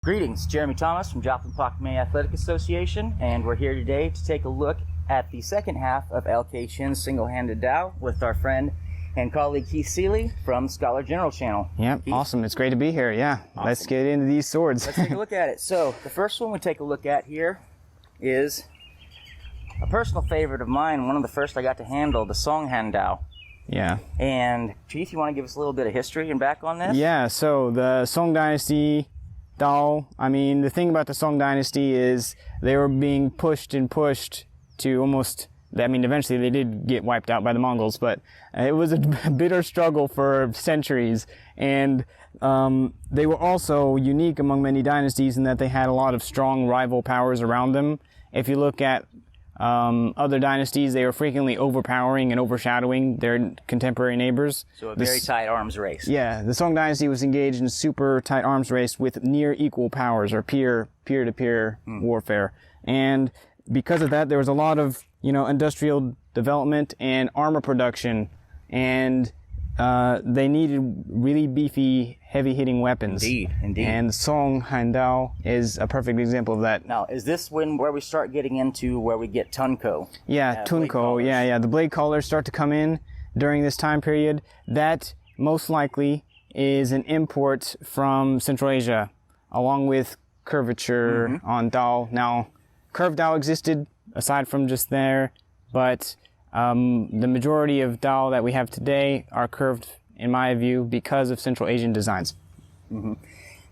Greetings, Jeremy Thomas from Joplin Athletic Association, and we're here today to take a look at the second half of LK Chen's single-handed Dao with our friend and colleague Keith Seeley from Scholar General Channel. Yep, Keith? Awesome. It's great to be here. Yeah, Awesome. Let's get into these swords. Let's take a look at it. So, the first one we take a look at here is a personal favorite of mine, one of the first I got to handle, the Songhand Dao. Yeah. And Keith, you want to give us a little bit of history and back on this? Yeah, so the Song Dynasty Dao, I mean, the thing about the Song Dynasty is they were being pushed and pushed to almost, I mean, eventually they did get wiped out by the Mongols, but it was a bitter struggle for centuries. And they were also unique among many dynasties in that they had a lot of strong rival powers around them. If you look at other dynasties, they were frequently overpowering and overshadowing their contemporary neighbors. So a very tight arms race. Yeah, the Song Dynasty was engaged in a super tight arms race with near equal powers, or peer-to-peer warfare. And because of that, there was a lot of, industrial development and armor production, and they needed really beefy, heavy-hitting weapons. Indeed. And the Songhand Dao is a perfect example of that. Now, is this where we start getting into where we get Tunko? Yeah, Tunko. Yeah. The blade collars start to come in during this time period. That most likely is an import from Central Asia, along with curvature on Dao. Now, curved Dao existed aside from just there, but the majority of Dao that we have today are curved, in my view, because of Central Asian designs.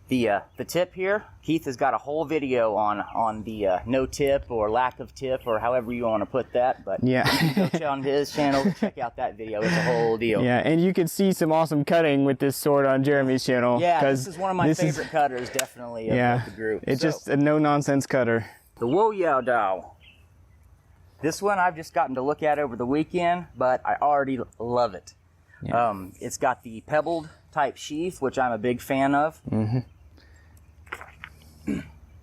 The tip here, Keith has got a whole video on the no tip or lack of tip or however you want to put that, but Yeah. go on his channel, check out that video. It's a whole deal. Yeah, and you can see some awesome cutting with this sword on Jeremy's channel. Yeah, this is one of my favorite cutters, definitely, of the group. It's just a no-nonsense cutter. The Woyao Dao. This one I've just gotten to look at over the weekend, but I already love it. Yeah. It's got the pebbled type sheath, which I'm a big fan of.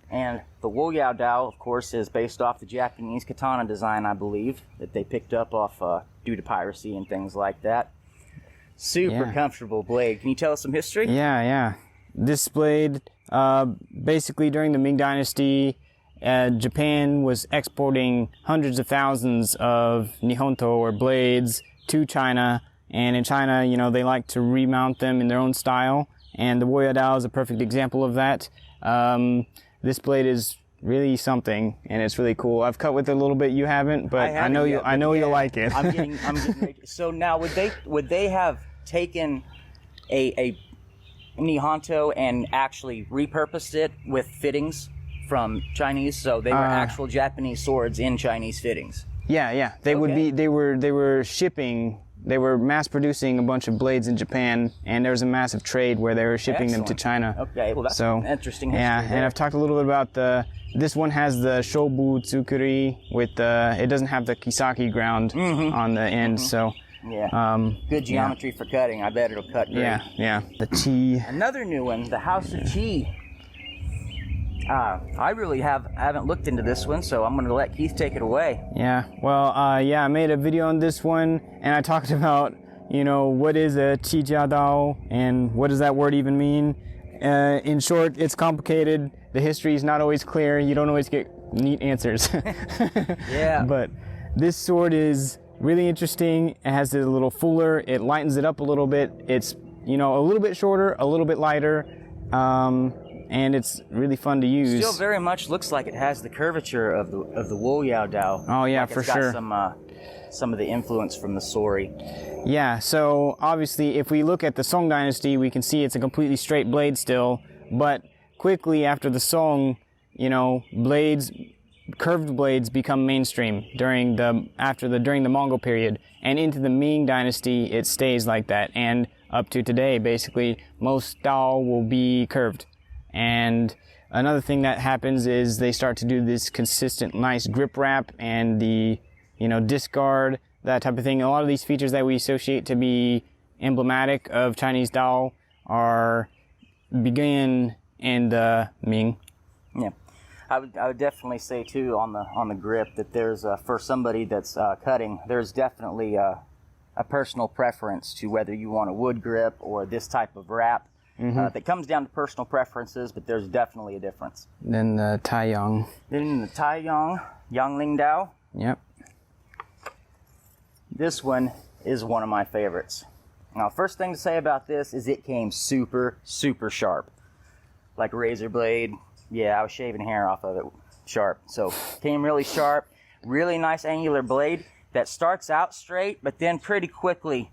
And the Woyao Dao, of course, is based off the Japanese katana design, I believe, that they picked up off due to piracy and things like that. Super comfortable blade. Can you tell us some history? Yeah. This blade, basically during the Ming Dynasty, Japan was exporting hundreds of thousands of nihonto, or blades, to China. And in China, they like to remount them in their own style. And the Woyao Dao is a perfect example of that. This blade is really something, and it's really cool. I've cut with it a little bit. You haven't, but I know you'll like it. I'm getting ready. So now, would they have taken a nihonto and actually repurposed it with fittings from Chinese? So they were actual Japanese swords in Chinese fittings. Yeah. They would be. They were shipping. They were mass producing a bunch of blades in Japan, and there was a massive trade where they were shipping them to China. Okay, well that's interesting history. Yeah, and I've talked a little bit about this one has the shobu tsukuri with it doesn't have the kisaki ground on the end, so. Yeah. Good geometry for cutting. I bet it'll cut great. Yeah. The Qi. Another new one, the House of Qi. I really haven't looked into this one, so I'm going to let Keith take it away. Yeah, well, I made a video on this one, and I talked about, what is a Qijia Dao, and what does that word even mean? In short, it's complicated. The history is not always clear. You don't always get neat answers. Yeah. But this sword is really interesting. It has a little fuller. It lightens it up a little bit. It's, a little bit shorter, a little bit lighter. And it's really fun to use. Still very much looks like it has the curvature of the Woyao Dao. Oh yeah, like for it's got sure. Some of the influence from the Sori. Yeah, so obviously if we look at the Song Dynasty, we can see it's a completely straight blade still, but quickly after the Song, curved blades become mainstream during the Mongol period, and into the Ming Dynasty it stays like that, and up to today basically most Dao will be curved. And another thing that happens is they start to do this consistent, nice grip wrap and the, discard, that type of thing. A lot of these features that we associate to be emblematic of Chinese Dao begin in the Ming. Yeah, I would definitely say too on the grip that there's for somebody that's cutting, there's definitely a personal preference to whether you want a wood grip or this type of wrap. That comes down to personal preferences, but there's definitely a difference. Then the Taiyang. Then the Taiyang, Yangling Dao. Yep. This one is one of my favorites. Now, first thing to say about this is it came super, super sharp. Like a razor blade. Yeah, I was shaving hair off of it. Sharp. So, came really sharp. Really nice angular blade that starts out straight, but then pretty quickly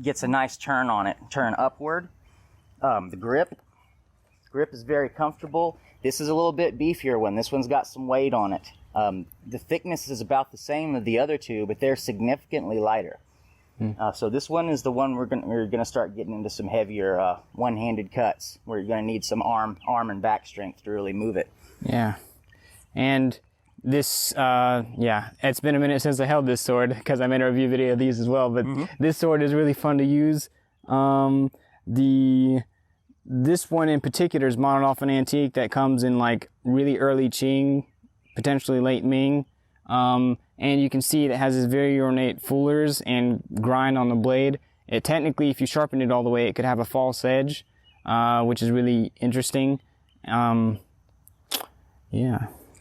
gets a nice turn on it. Turn upward. The grip is very comfortable. This is a little bit beefier one. This one's got some weight on it. The thickness is about the same as the other two, but they're significantly lighter. So this one is the one we're gonna start getting into some heavier one-handed cuts, where you're gonna need some arm and back strength to really move it. Yeah, and this it's been a minute since I held this sword because I made a review video of these as well. But this sword is really fun to use. This one in particular is modeled off an antique that comes in like really early Qing, potentially late Ming. And you can see it has this very ornate fullers and grind on the blade. It technically, if you sharpen it all the way, it could have a false edge, which is really interesting. But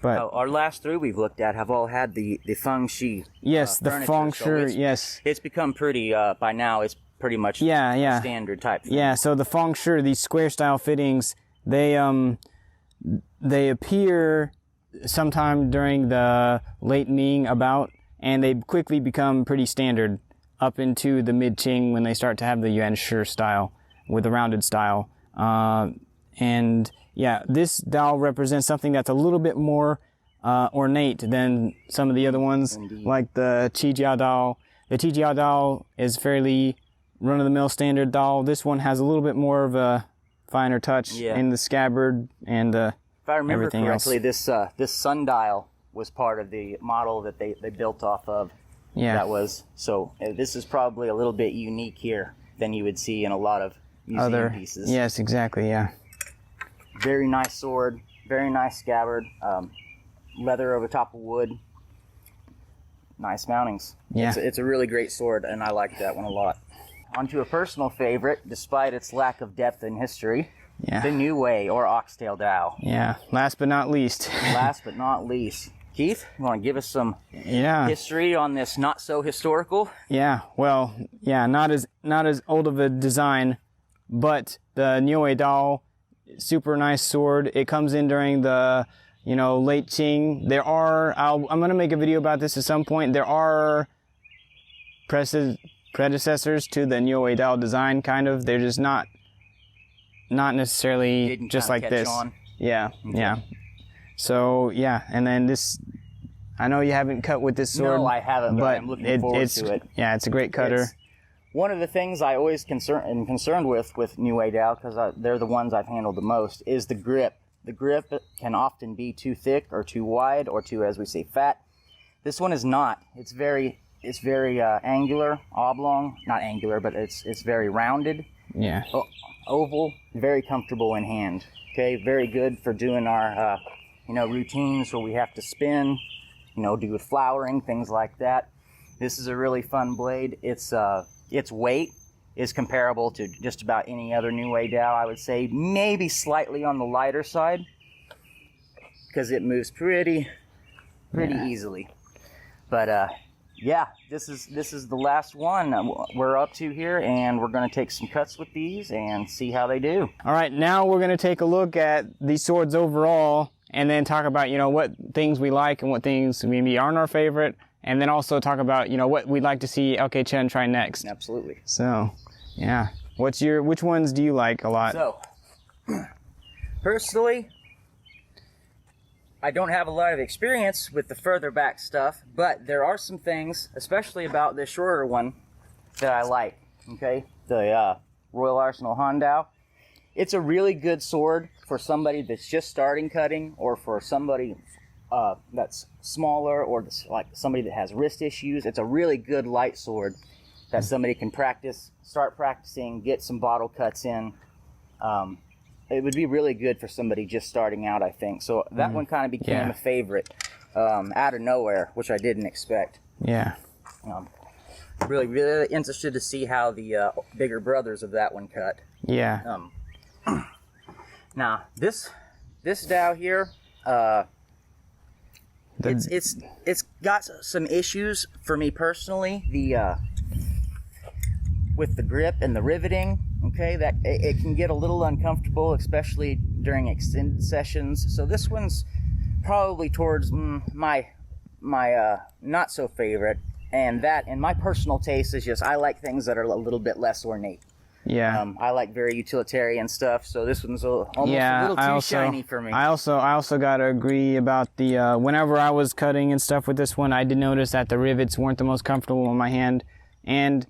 our last three we've looked at have all had the feng shi. Yes, the feng shi. Yes, it's become pretty. By now, it's pretty much standard type thing. Yeah, so the feng shi, these square style fittings, they appear sometime during the late Ming and they quickly become pretty standard up into the mid Qing when they start to have the yuan shi style with the rounded style. And yeah, this Dao represents something that's a little bit more ornate than some of the other ones. Indeed. Like the Qijiao Dao. The Qijiao Dao is fairly run-of-the-mill standard Dao. This one has a little bit more of a finer touch in the scabbard and if I remember everything correctly, else. this sundial was part of the model that they built off of. Yeah. That was so. This is probably a little bit unique here than you would see in a lot of museum pieces. Yes, exactly. Yeah. Very nice sword. Very nice scabbard. Leather over top of wood. Nice mountings. Yeah. It's a really great sword, and I like that one a lot. Onto a personal favorite, despite its lack of depth in history. Yeah. The New Way, or Oxtail Dao. Yeah. Last but not least. Last but not least. Keith, you want to give us some Yeah. history on this not so historical? Yeah. Well, yeah, not as old of a design, but the Niue Dao, super nice sword. It comes in during the, late Qing. There are, I'm going to make a video about this at some point. There are predecessors to the Niue Dao design, kind of. They're just not necessarily Didn't just kinda like catch this. on. Yeah, yeah. So, yeah, and then this, I know you haven't cut with this sword. No, I haven't, but I'm looking forward to it. Yeah, it's a great cutter. It's one of the things I always concerned with Niue Dao, because they're the ones I've handled the most, is the grip. The grip can often be too thick or too wide or too, as we say, fat. This one is not. It's very angular, oblong, not angular, but it's very rounded. Yeah. Oval, very comfortable in hand. Okay, very good for doing our routines where we have to spin, do flowering, things like that. This is a really fun blade. Its weight is comparable to just about any other Niue Dao, I would say, maybe slightly on the lighter side, because it moves pretty easily. But this is the last one we're up to here, and we're going to take some cuts with these and see how they do. All right, now we're going to take a look at these swords overall, and then talk about what things we like and what things maybe aren't our favorite, and then also talk about what we'd like to see LK Chen try next. Absolutely. So, yeah, which ones do you like a lot? So, personally, I don't have a lot of experience with the further back stuff, but there are some things, especially about this shorter one, that I like. Okay, the Royal Arsenal Hondao. It's a really good sword for somebody that's just starting cutting, or for somebody that's smaller, or like somebody that has wrist issues. It's a really good light sword that somebody can start practicing, get some bottle cuts in. It would be really good for somebody just starting out, I think. So that one kind of became a favorite out of nowhere, which I didn't expect. Yeah. Really, really interested to see how the bigger brothers of that one cut. Yeah. Now this dowel here, it's got some issues for me personally. With the grip and the riveting, okay, that it can get a little uncomfortable, especially during extended sessions. So this one's probably towards my not so favorite, and my personal taste is just I like things that are a little bit less ornate. Yeah. I like very utilitarian stuff, so this one's almost a little too shiny for me. I also gotta agree about the whenever I was cutting and stuff with this one, I did notice that the rivets weren't the most comfortable in my hand, and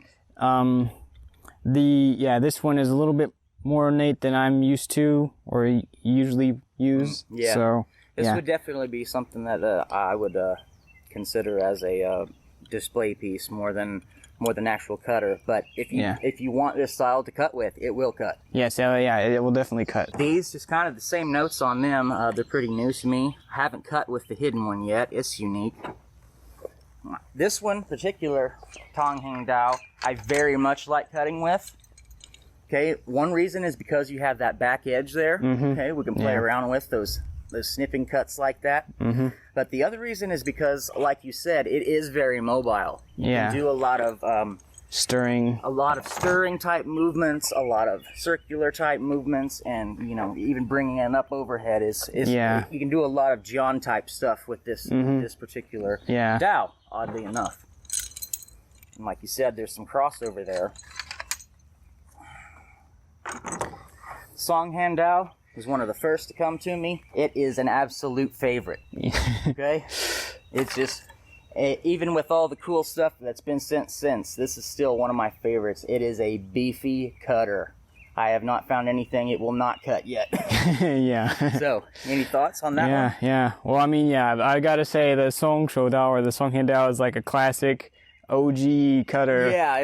this one is a little bit more ornate than I'm used to or usually use. Yeah. So this would definitely be something that I would consider as a display piece more than actual cutter. But if you want this style to cut with, it will cut. Yes, it will definitely cut. These, just kind of the same notes on them. They're pretty new to me. I haven't cut with the hidden one yet. It's unique. This one particular Tongheng Dao, I very much like cutting with. Okay, one reason is because you have that back edge there. Okay, we can play around with those snipping cuts like that. But the other reason is because, like you said, it is very mobile. You can do a lot of stirring type movements, a lot of circular type movements, and even bringing it up overhead is you can do a lot of John type stuff with this particular Dao, oddly enough. And like you said, there's some crossover there. Songhan Dao was one of the first to come to me. It is an absolute favorite. Okay, it's just even with all the cool stuff that's been sent since, this is still one of my favorites. It is a beefy cutter. I have not found anything it will not cut yet. So, any thoughts on that one? Yeah. Well, I mean, I gotta say the Song Shou Dao or the Songhan Dao is like a classic OG cutter. Yeah,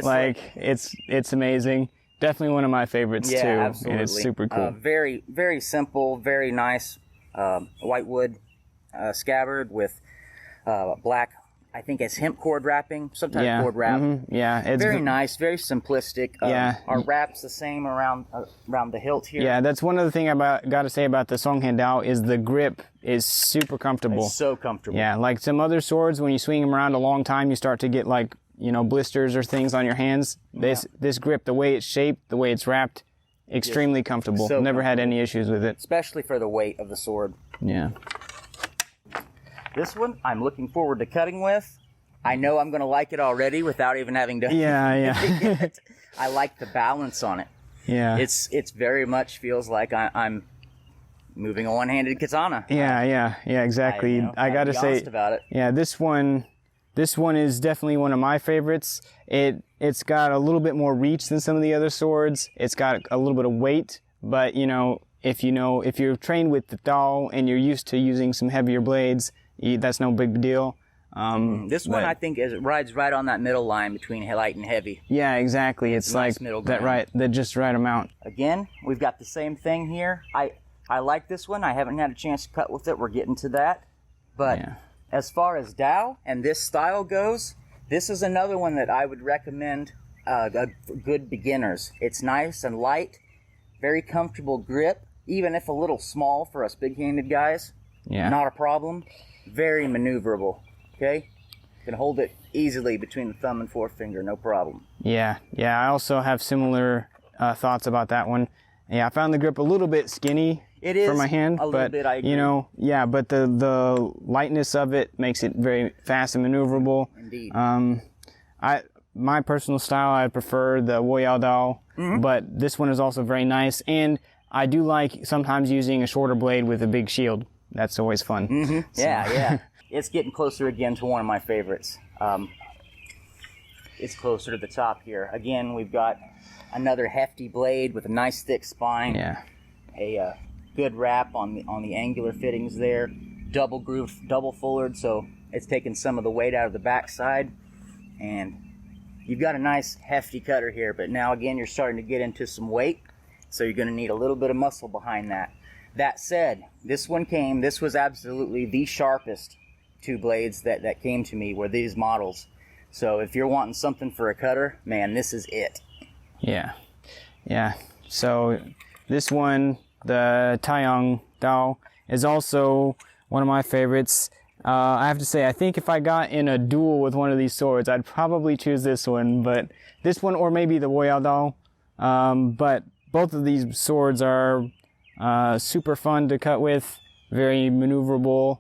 it's amazing. Definitely one of my favorites too. Absolutely. And it's super cool. Very, very simple, very nice white wood scabbard with black, I think it's hemp cord wrapping, some type of cord wrap. It's very nice, very simplistic. Our wrap's the same around the hilt here. Yeah, that's one of the things I gotta say about the Songhan Dao is the grip is super comfortable. It's so comfortable. Yeah, like some other swords, when you swing them around a long time, you start to get like blisters or things on your hands. This grip, the way it's shaped, the way it's wrapped, extremely comfortable. So Never had any issues with it. Especially for the weight of the sword. Yeah. This one, I'm looking forward to cutting with. I know I'm going to like it already without even having done it. I like the balance on it. Yeah. It's very much feels like I'm moving a one-handed katana. Yeah, exactly. I got to say, about it. Yeah, this one is definitely one of my favorites. It's got a little bit more reach than some of the other swords. It's got a little bit of weight, but if you're trained with the Dao and you're used to using some heavier blades, that's no big deal. This one, I think, rides right on that middle line between light and heavy. Yeah, exactly. It's nice like middle ground. that just right amount. Again, we've got the same thing here. I like this one. I haven't had a chance to cut with it. We're getting to that. But as far as Dao and this style goes, this is another one that I would recommend good beginners. It's nice and light, very comfortable grip, even if a little small for us big-handed guys. Yeah. Not a problem. Very maneuverable. Okay? You can hold it easily between the thumb and forefinger, no problem. Yeah. I also have similar thoughts about that one. Yeah, I found the grip a little bit skinny for my hand, a little bit, I agree. But the lightness of it makes it very fast and maneuverable. Indeed. My personal style, I prefer the Woyao Dao, but this one is also very nice, and I do like sometimes using a shorter blade with a big shield. That's always fun. Yeah. It's getting closer again to one of my favorites. It's closer to the top here. Again, we've got another hefty blade with a nice thick spine. Yeah. A good wrap on the angular fittings there. Double grooved, double fullered, so it's taking some of the weight out of the backside. And you've got a nice hefty cutter here, but now again you're starting to get into some weight, so you're going to need a little bit of muscle behind that. That said, this was absolutely the sharpest two blades that came to me were these models. So if you're wanting something for a cutter, man, this is it. Yeah. So this one, the Taiyang Dao, is also one of my favorites. I have to say, I think if I got in a duel with one of these swords, I'd probably choose this one, but this one or maybe the Woyao Dao. But both of these swords are super fun to cut with, very maneuverable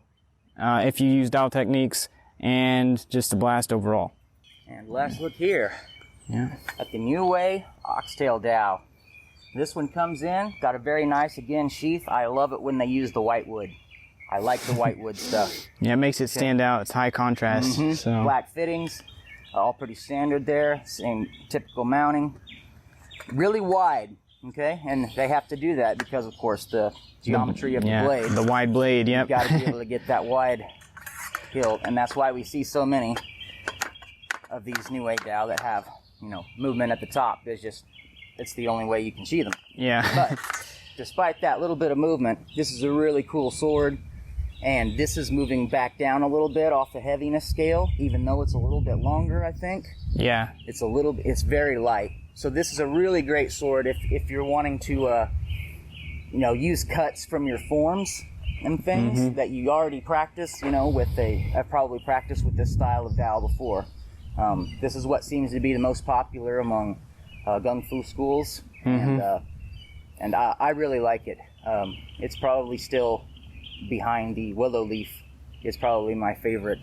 if you use Dao techniques, and just a blast overall. And let's look here Yeah. at the New Way Oxtail Dao. This one comes in, got a very nice, again, sheath. I love it when they use the white wood. I like the white wood stuff. Yeah, it makes it stand out. It's high contrast. So. Black fittings, all pretty standard there. Same typical mounting. Really wide, okay? And they have to do that because, of course, the geometry of the blade. The wide blade, yep. You got to be able to get that wide hilt, and that's why we see so many of these New Way Dao that have, movement at the top. It's the only way you can see them. Yeah. But despite that little bit of movement, this is a really cool sword. And this is moving back down a little bit off the heaviness scale, even though it's a little bit longer, I think. Yeah. It's very light. So this is a really great sword if you're wanting to, use cuts from your forms and things that you already practice, I've probably practiced with this style of Dao before. This is what seems to be the most popular among Gung Fu schools. And I really like it. It's probably still behind the Willow Leaf. Is probably my favorite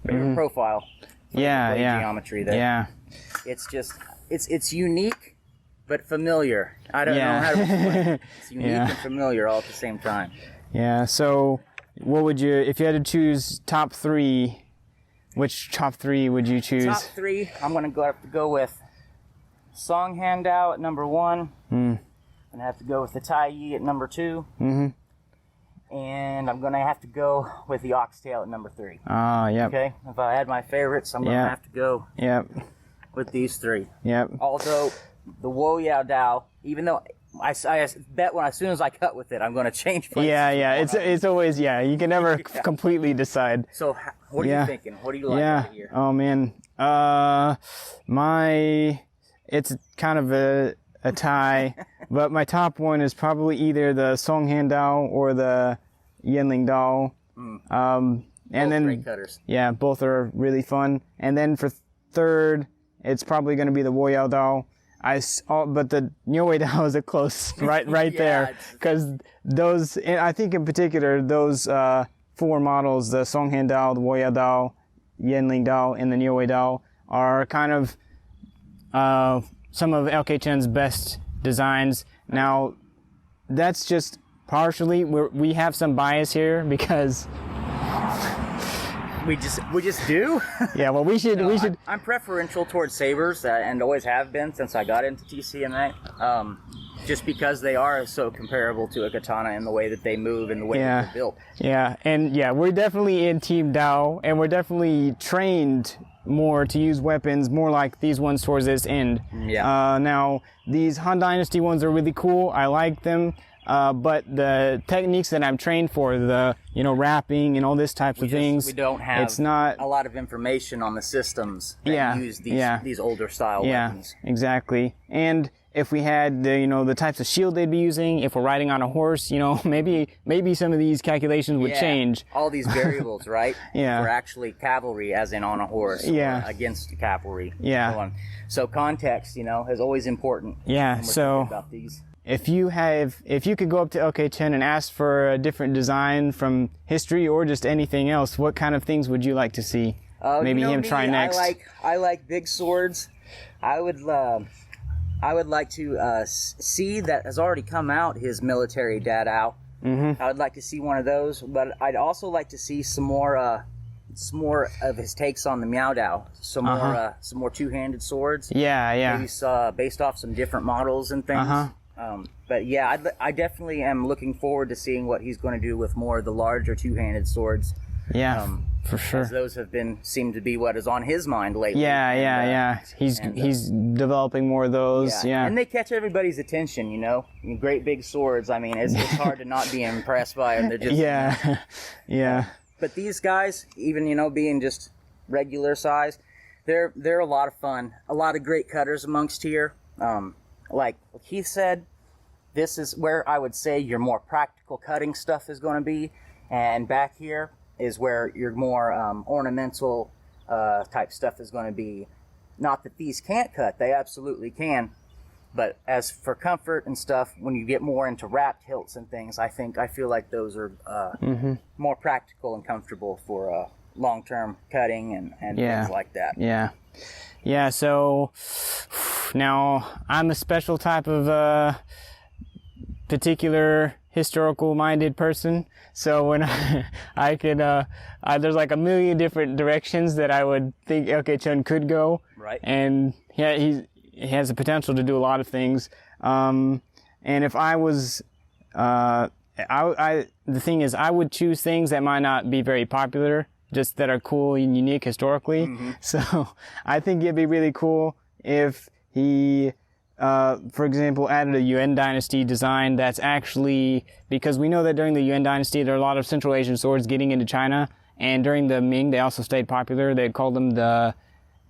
profile. Yeah, yeah. Geometry there. Yeah. It's just it's unique but familiar. I don't know how to explain it. It's unique and familiar all at the same time. Yeah. So, what would you, if you had to choose top 3? Which top 3 would you choose? Top 3. I'm gonna have to go with Song Han Dao at number 1. I'm gonna have to go with the Tai Yi at number 2. And I'm gonna have to go with the Oxtail at number 3. Yep. Okay. If I had my favorites, I'm gonna have to go with these 3. Yep. Although the Woyao Dao, even though I bet as soon as I cut with it, I'm gonna change places. Yeah. It's always you can never completely decide. So what are you thinking? What do you like right here? Oh man. It's kind of a tie, but my top one is probably either the Songhan Dao or the Yanling Dao. And Both then great cutters. Yeah, both are really fun. And then for third, it's probably going to be the Woyao Dao. But the New Way Dao is a close right there, because those, I think in particular, those 4 models, the Songhan Dao, the Woyao Dao, Yanling Dao, and the New Way Dao, are kind of some of LK Chen's best designs. Now, that's just partially, we have some bias here because we just do. Yeah, well, we should. I'm preferential towards sabers and always have been since I got into TCMA. Just because they are so comparable to a katana in the way that they move and the way that they're built. Yeah, and we're definitely in Team Dao, and we're definitely trained more to use weapons more like these ones towards this end. Now, these Han Dynasty ones are really cool. I like them. But the techniques that I'm trained for, the wrapping and all this types of things, we don't have it's not a lot of information on the systems that use these older style weapons. Yeah, exactly. And if we had the types of shield they'd be using, if we're riding on a horse, maybe some of these calculations would change. All these variables, right? Yeah. For actually cavalry, as in on a horse, or against cavalry. Yeah. So on. So context, is always important. Yeah. When we're so. thinking about these. If you could go up to LK Chen and ask for a different design from history or just anything else, what kind of things would you like to see? Maybe him try next. I like big swords. I would like to see that has already come out his military Dadao. I would like to see one of those, but I'd also like to see some more of his takes on the Miao Dao. Some more two-handed swords. Yeah. Maybe based off some different models and things. But yeah, I definitely am looking forward to seeing what he's going to do with more of the larger two-handed swords. Yeah, for sure. As those seem to be what is on his mind lately. Yeah. He's developing more of those. Yeah. And they catch everybody's attention. Great big swords. I mean, it's hard to not be impressed by them. They're just yeah. But these guys, even being just regular size, they're a lot of fun. A lot of great cutters amongst here. Like Keith said, this is where I would say your more practical cutting stuff is going to be, and back here is where your more ornamental type stuff is going to be. Not that these can't cut, they absolutely can, but as for comfort and stuff, when you get more into wrapped hilts and things, I feel like those are more practical and comfortable for long-term cutting and things like that. Yeah, so now I'm a special type of particular historical-minded person. So when I could, there's like a million different directions that I would think LK Chen could go. Right. And he has the potential to do a lot of things. And if I was, the thing is, I would choose things that might not be very popular, just that are cool and unique historically. So I think it'd be really cool if he, for example, added a Yuan Dynasty design that's actually, because we know that during the Yuan Dynasty there are a lot of Central Asian swords getting into China, and during the Ming they also stayed popular. They called them the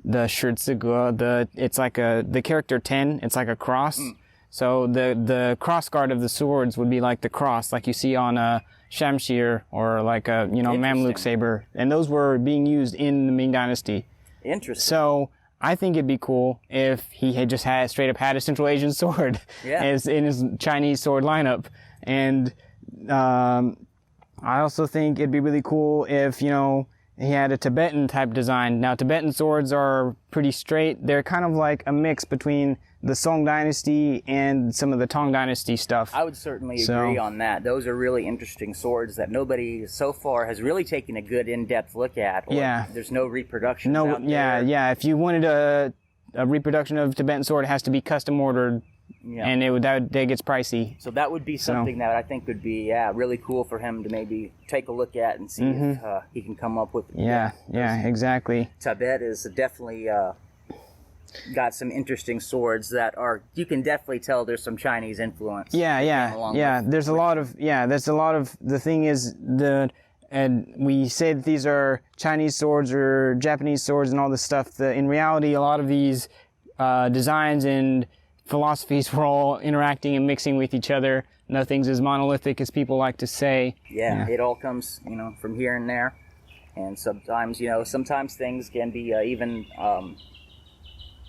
Shizige, it's like the character 10, it's like a cross. So the cross guard of the swords would be like the cross, like you see on a Shamshir or like a, Mamluk saber. And those were being used in the Ming Dynasty. Interesting. So I think it'd be cool if he had just straight up had a Central Asian sword as in his Chinese sword lineup. And I also think it'd be really cool if, he had a Tibetan type design. Now, Tibetan swords are pretty straight. They're kind of like a mix between the Song Dynasty and some of the Tang Dynasty stuff. I would certainly agree on that. Those are really interesting swords that nobody so far has really taken a good in-depth look at. There's no reproduction out there. Yeah. If you wanted a reproduction of Tibetan sword, it has to be custom ordered. And that gets pricey. So that would be something that I think would be really cool for him to maybe take a look at and see if he can come up with. Yeah, exactly. Tibet is definitely got some interesting swords that you can definitely tell there's some Chinese influence. There's a lot of the thing is and we say that these are Chinese swords or Japanese swords and all this stuff. In reality, a lot of these designs and philosophies were all interacting and mixing with each other. Nothing's as monolithic as people like to say. It all comes, from here and there. And sometimes, sometimes things can be even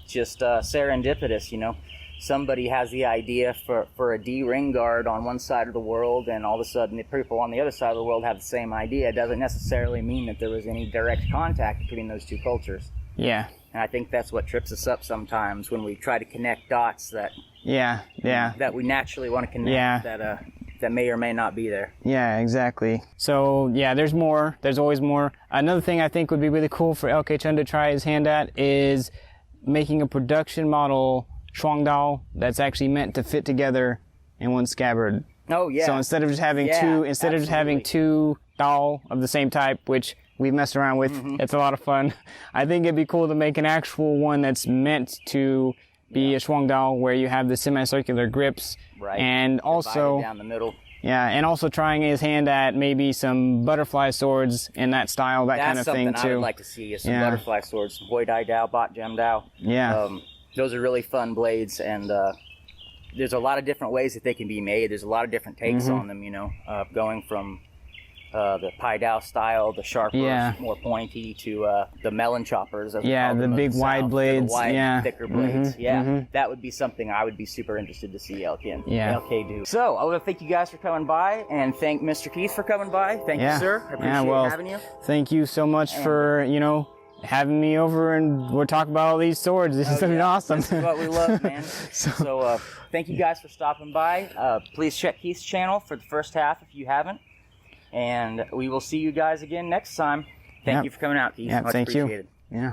just serendipitous, Somebody has the idea for a D-ring guard on one side of the world, and all of a sudden the people on the other side of the world have the same idea. It doesn't necessarily mean that there was any direct contact between those two cultures. And I think that's what trips us up sometimes when we try to connect dots that that we naturally want to connect that may or may not be there. Yeah, exactly. So there's more. There's always more. Another thing I think would be really cool for LK Chen to try his hand at is making a production model Shuangdao that's actually meant to fit together in one scabbard. Oh yeah. So instead of just having two Dao of the same type, which we've messed around with. It's a lot of fun. I think it'd be cool to make an actual one that's meant to be a Shuangdao, where you have the semicircular grips. Right. And also down the middle. And also trying his hand at maybe some butterfly swords in that style, that kind of thing too. That's something I would like to see, is some butterfly swords, Hoi Dai Dao, Bat Gem Dao. Those are really fun blades, and there's a lot of different ways that they can be made. There's a lot of different takes on them, going from the Pai Dao style, the sharper, more pointy, to the melon choppers. The big wide blades. Thicker blades. That would be something I would be super interested to see LK do. So I want to thank you guys for coming by, and thank Mr. Keith for coming by. Thank you, sir. I appreciate having you. Thank you so much for having me over, and we're talking about all these swords. This is something awesome. This is what we love, man. So thank you guys for stopping by. Please check Keith's channel for the first half if you haven't. And we will see you guys again next time. Thank you for coming out, Keith. Much thank appreciated. you.